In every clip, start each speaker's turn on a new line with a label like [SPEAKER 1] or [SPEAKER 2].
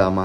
[SPEAKER 1] লামা।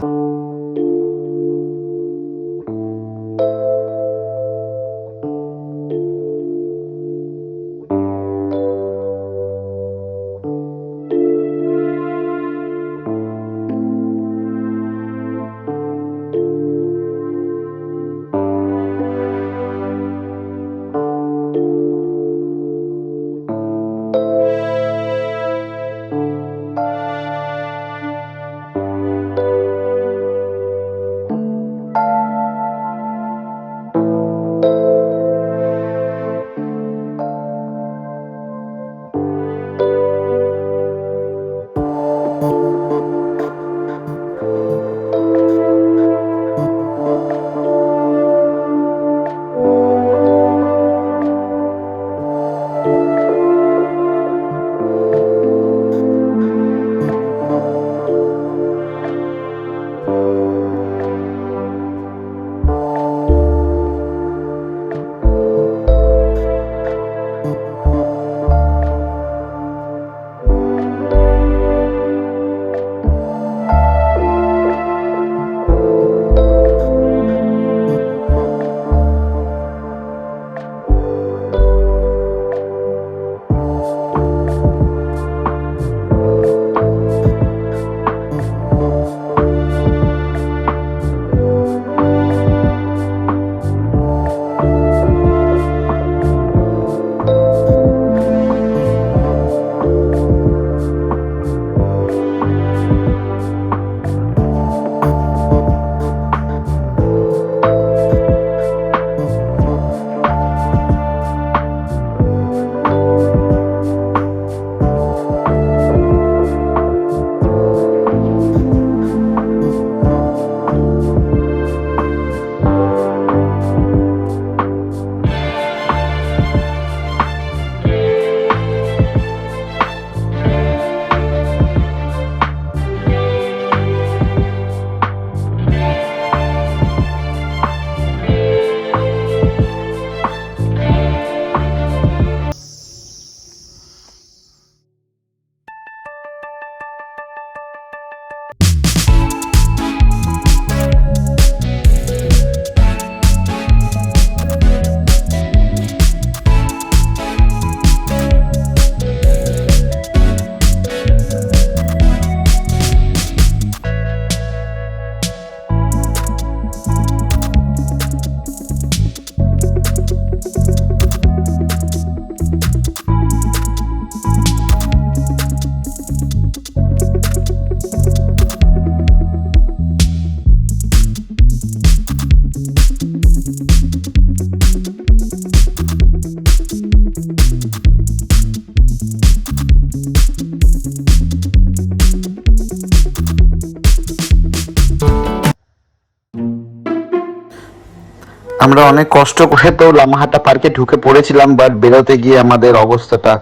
[SPEAKER 1] আমরা অনেক কষ্ট করে তো লামাহাটা পার্কে ঢুকে পড়েছিলাম, বাট বেরোতে গিয়ে আমাদের অবস্থাটা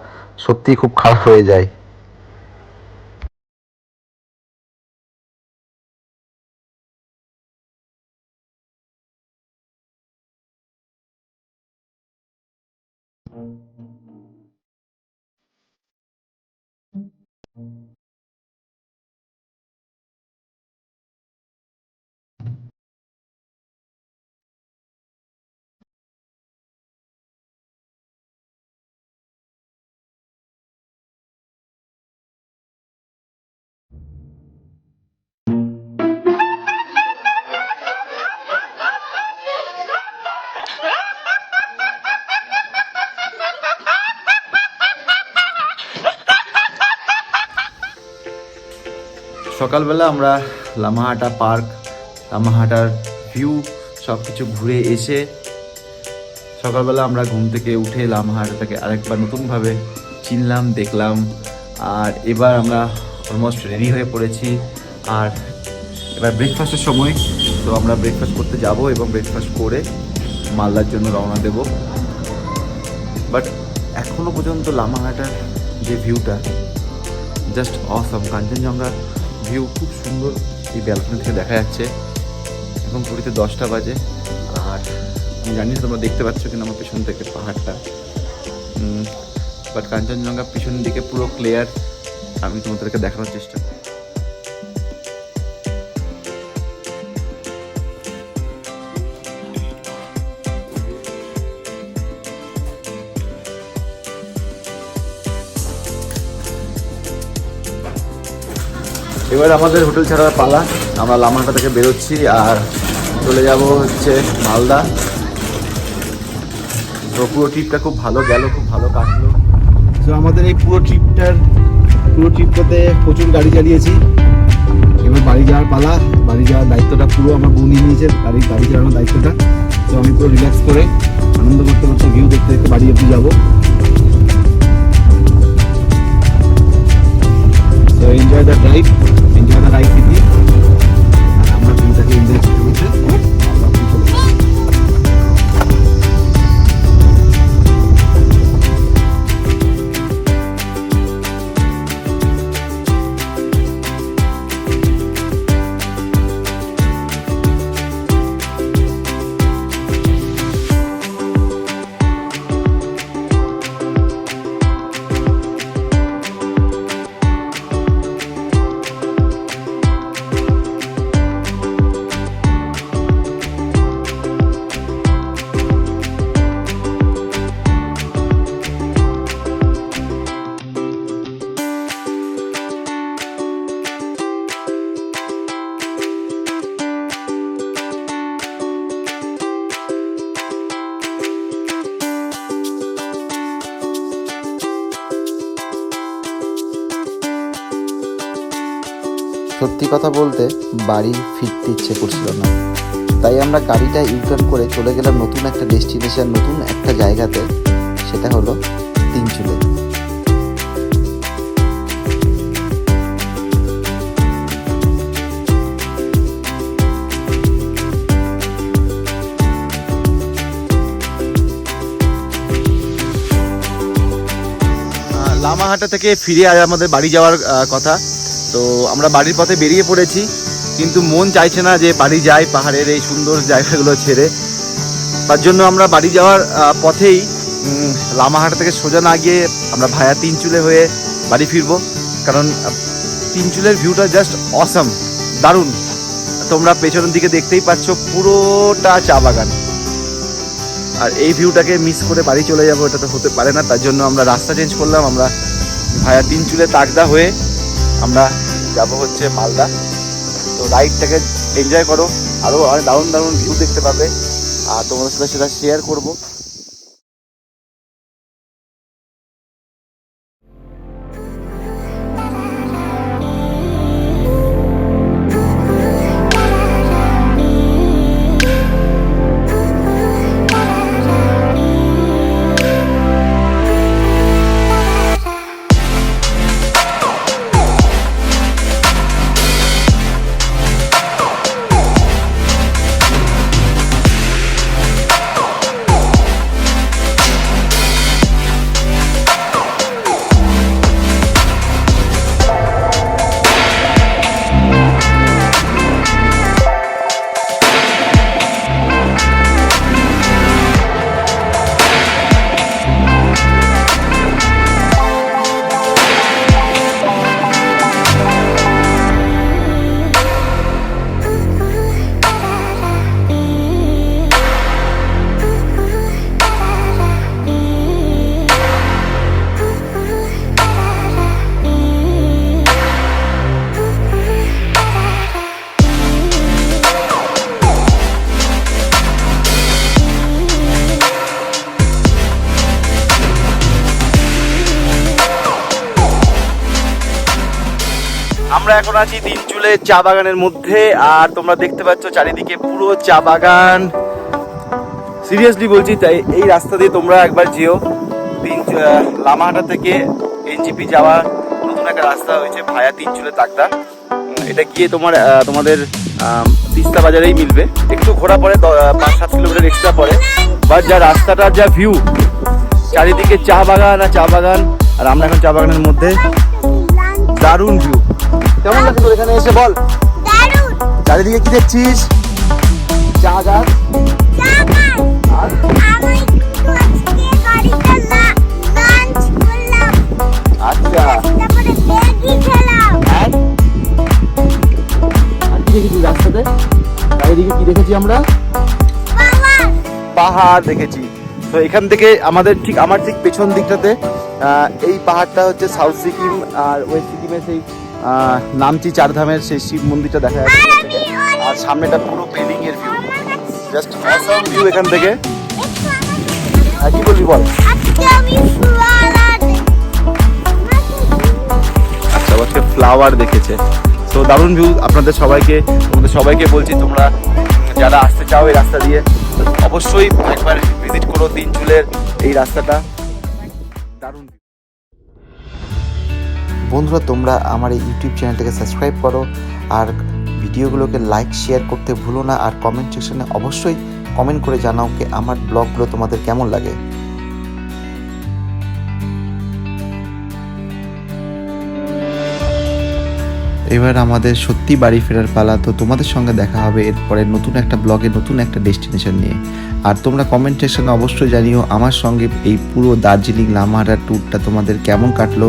[SPEAKER 1] সত্যি খুব খারাপ হয়ে যায়। সকালবেলা আমরা লামাহাটা পার্ক, লামাহাটার ভিউ সব কিছু ঘুরে এসে সকালবেলা আমরা ঘুম থেকে উঠে লামাহাটাটাকে আরেকবার নতুনভাবে চিনলাম, দেখলাম। আর এবার আমরা অলমোস্ট রেডি হয়ে পড়েছি। আর এবার ব্রেকফাস্টের সময়, তো আমরা ব্রেকফাস্ট করতে যাব এবং ব্রেকফাস্ট করে মালদার জন্য রওনা দেব। বাট এখনও পর্যন্ত লামাহাটার যে ভিউটা জাস্ট অসম। কাঞ্চনজঙ্ঘার ভিউ খুব সুন্দর এই ব্যালকনি থেকে দেখা যাচ্ছে। এখন ঘড়িতে 10টা বাজে। আর আমি জানি না তোমরা দেখতে পাচ্ছ কিনা আমার পেছন থেকে পাহাড়টা, বাট কাঞ্চনজঙ্ঘা পিছন দিকে পুরো ক্লিয়ার। আমি তোমাদেরকে দেখানোর চেষ্টা করি। এবার আমাদের হোটেল ছাড়ার পালা। আমরা লামাহাটা থেকে বেরোচ্ছি আর চলে যাব হচ্ছে মালদা। তো পুরো ট্রিপটা খুব ভালো গেল, খুব ভালো কাটলো। তো আমাদের এই পুরো ট্রিপটাতে প্রচুর গাড়ি চালিয়েছি। এবার বাড়ি যাওয়ার পালা। বাড়ি যাওয়ার দায়িত্বটা পুরো আমার বউ নিয়ে নিয়েছে, গাড়ি চালানোর দায়িত্বটা। তো আমি পুরো রিল্যাক্স করে আনন্দ করতে করতে ভিউ দেখতে দেখতে বাড়ি অবধি যাবো। তো enjoy the drive, enjoy the ride দিদি। আর আমরা ভিউটাকে এনজয় করতে করতে আমরা চলে যাবো।
[SPEAKER 2] সত্যি কথা বলতে বাড়ি ফিরতে ইচ্ছে করছিল না, তাই আমরা গাড়িটা ইউটার্ন করে চলে গেলাম নতুন একটা ডেস্টিনেশন, নতুন একটা জায়গাতে। সেটা হলো তিনচুলে।
[SPEAKER 1] লামাহাটা থেকে ফিরে আজ আমাদের বাড়ি যাওয়ার কথা। তো আমরা বাড়ির পথে বেরিয়ে পড়েছি, কিন্তু মন চাইছে না যে বাড়ি যাই পাহাড়ের এই সুন্দর জায়গাগুলো ছেড়ে। তার জন্য আমরা বাড়ি যাওয়ার পথেই লামাহাটা থেকে সোজা না গিয়ে আমরা ভায়া তিনচুলে হয়ে বাড়ি ফিরবো। কারণ তিনচুলের ভিউটা জাস্ট অসাম, দারুণ। তোমরা পেছনের দিকে দেখতেই পাচ্ছ পুরোটা চা বাগান, আর এই ভিউটাকে মিস করে বাড়ি চলে যাবো এটা তো হতে পারে না। তার জন্য আমরা রাস্তা চেঞ্জ করলাম, আমরা ভায়া তিনচুলে তাকদা হয়ে আমরা যাব হচ্ছে মালদা। তো রাইডটাকে এনজয় করো, আরও অনেক দারুণ দারুণ ভিউ দেখতে পাবে, আর তোমাদের সাথে সেটা শেয়ার করবো। আমরা এখন আছি তিনচুলে চা বাগানের মধ্যে, আর তোমরা দেখতে পাচ্ছ চারিদিকে পুরো চা বাগান। সিরিয়াসলি বলছি, তাই এই রাস্তা দিয়ে তোমরা একবার যেও। লামাহাটা থেকে এনজিপি যাওয়া নতুন একটা রাস্তা হয়েছে ভায়া তিনচুলে তাকদা। এটা গিয়ে তোমাদের তিস্তা বাজারেই মিলবে, একটু ঘোরা পড়ে 5-7 কিলোমিটার এক্সট্রা পড়ে। বাট যা রাস্তাটার যা ভিউ, চারিদিকে চা বাগান আর চা বাগান, আর আমরা এখন চা বাগানের মধ্যে। দারুণ ভিউ। কেমন লাগছে তোর এখানে এসে বল? দারুণ। চারিদিকে কি দেখছিস? চা গাছ। আর আমি আজকে গাড়িটা লঞ্চ করলাম। আচ্ছা, তারপরে ম্যাগি খেলাম। আর কি দেখেছি রাস্তাতে? চারিদিকে কি দেখেছি আমরা? পাহাড় দেখেছি। তো এখান থেকে আমার ঠিক পেছন দিকটাতে এই পাহাড়টা হচ্ছে সাউথ সিকিম, আর ওয়েস্ট সিকিমের সেই নামচি চারধামের সেই শিব মন্দিরটা দেখা যাচ্ছে এখান থেকে। আর সামনেটা পুরো বেলিং এর ভিউ, জাস্ট অসাম ভিউ এখান থেকে। কি বলবি বল? আচ্ছা, আজকে ফ্লাওয়ার দেখেছে। তো দারুণ ভিউ। তোমাদের সবাইকে বলছি, তোমরা যারা আসতে চাও এই রাস্তা দিয়ে অবশ্যই একবার ভিজিট করো তিনচুলের এই রাস্তাটা, দারুণ।
[SPEAKER 2] বন্ধুরা, তোমরা আমার এই ইউটিউব চ্যানেলটাকে সাবস্ক্রাইব করো আর ভিডিওগুলোকে লাইক শেয়ার করতে ভুলো না। আর কমেন্ট সেকশনে অবশ্যই কমেন্ট করে জানাও যে আমার ব্লগগুলো তোমাদের কেমন লাগে। এবার আমাদের সত্যি বাড়ি ফেরার পালা। তো তোমাদের সঙ্গে দেখা হবে এরপরে নতুন একটা ব্লগে, নতুন একটা ডেস্টিনেশন নিয়ে। আর তোমরা কমেন্ট সেকশনে অবশ্যই জানিও আমার সঙ্গে এই পুরো দার্জিলিং লামাহাটার ট্যুরটা তোমাদের কেমন কাটলো।